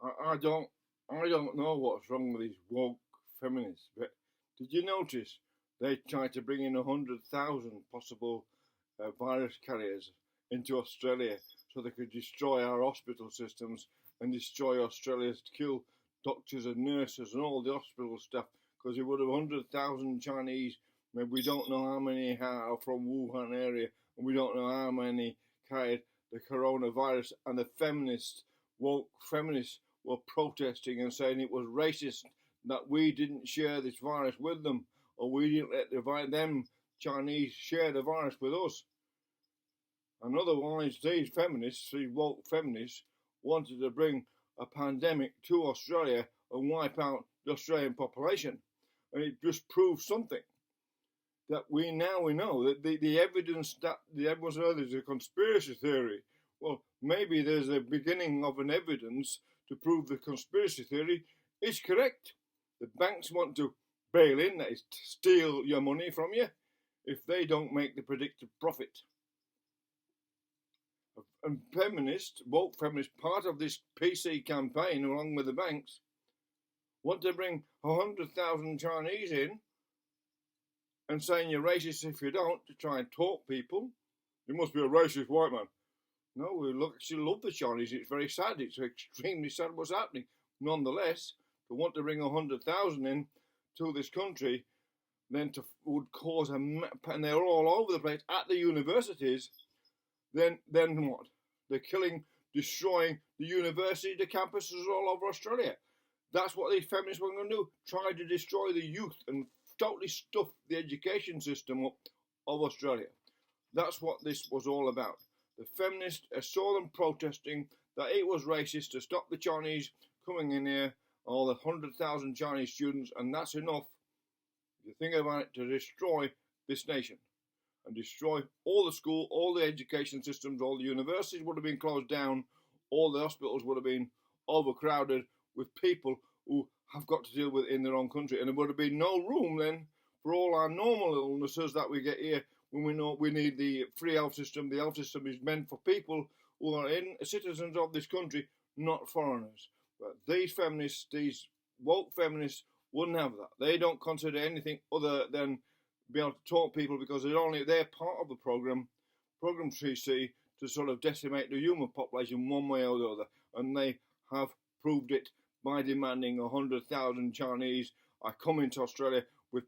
I don't know what's wrong with these woke feminists, but did you notice they tried to bring in 100,000 possible virus carriers into Australia so they could destroy our hospital systems and destroy Australia to kill doctors and nurses and all the hospital staff because it would have 100,000 Chinese. Maybe we don't know how many are from Wuhan area and we don't know how many carried the coronavirus, and the feminists, woke feminists, were protesting and saying it was racist that we didn't share this virus with them, or we didn't let them Chinese share the virus with us. And otherwise, these feminists, these woke feminists, wanted to bring a pandemic to Australia and wipe out the Australian population. And it just proves something that we know that the evidence there's a conspiracy theory. Well, maybe there's a beginning of an evidence to prove the conspiracy theory is correct. The banks want to bail in, that is, steal your money from you if they don't make the predicted profit. And feminists, woke feminists, part of this PC campaign, along with the banks, want to bring 100,000 Chinese in and saying you're racist if you don't, to try and talk people. You must be a racist white man. No, we actually love the Chinese. It's very sad. It's extremely sad what's happening. Nonetheless, to want to bring 100,000 in to this country, then would cause and they're all over the place at the universities. Then what? They're killing, destroying the university, the campuses all over Australia. That's what these feminists were going to do. Try to destroy the youth and totally stuff the education system up of Australia. That's what this was all about. The feminists, I saw them protesting that it was racist to stop the Chinese coming in here, all the 100,000 Chinese students, and that's enough, if you think about it, to destroy this nation and destroy all the school, all the education systems, all the universities would have been closed down, all the hospitals would have been overcrowded with people who have got to deal with it in their own country, and there would have been no room then for all our normal illnesses that we get here when we know we need the free health system. The health system is meant for people who are citizens of this country, not foreigners. But these feminists, these woke feminists, wouldn't have that. They don't consider anything other than be able to talk people because they're part of the program 3C, to sort of decimate the human population one way or the other, and they have proved it by demanding 100,000 Chinese are coming to Australia with,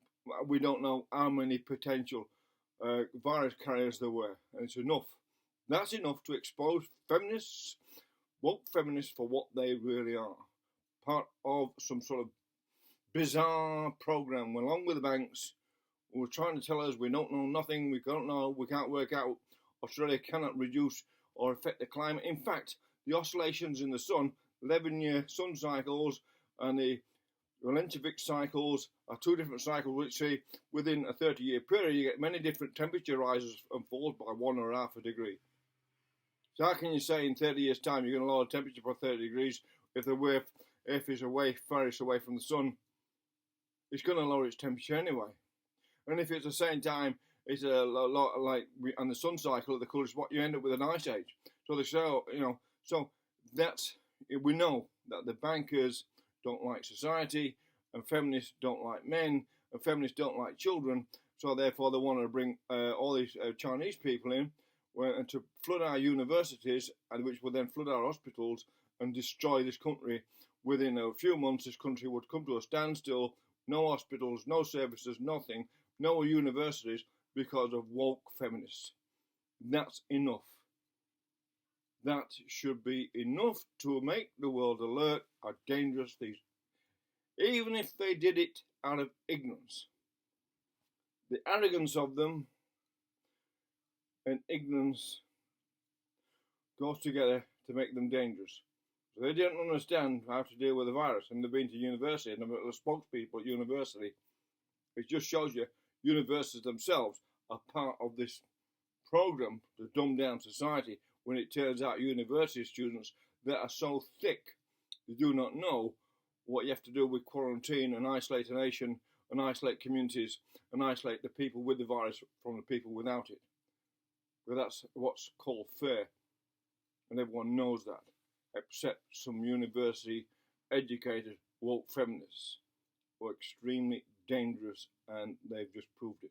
we don't know how many potential virus carriers there were, and it's enough. That's enough to expose feminists, woke feminists, for what they really are. Part of some sort of bizarre program, along with the banks, who are trying to tell us we don't know nothing, we don't know, we can't work out, Australia cannot reduce or affect the climate. In fact, the oscillations in the sun, 11-year sun cycles and the lentivic cycles are two different cycles which say within a 30-year period you get many different temperature rises and falls by 1 or half a degree. So how can you say in 30 years' time you're going to lower the temperature by 30 degrees if the Earth is furthest away from the sun? It's going to lower its temperature anyway. And if it's the same time, it's a lot like on the sun cycle, the colours, what you end up with an ice age. So they say, so that's, we know that the bankers don't like society, and feminists don't like men, and feminists don't like children. So therefore, they want to bring all these Chinese people in, and to flood our universities, and which will then flood our hospitals and destroy this country. Within a few months, this country would come to a standstill. No hospitals, no services, nothing, no universities, because of woke feminists. That's enough. That should be enough to make the world alert how dangerous these, even if they did it out of ignorance. The arrogance of them and ignorance goes together to make them dangerous. So they don't understand how to deal with the virus, and they've been to university, and they're the spokespeople at university. It just shows you universities themselves are part of this program to dumb down society, when it turns out university students that are so thick they do not know what you have to do with quarantine and isolate a nation and isolate communities and isolate the people with the virus from the people without it. But that's what's called fair, and everyone knows that. except some university educated woke feminists who are extremely dangerous, and they've just proved it.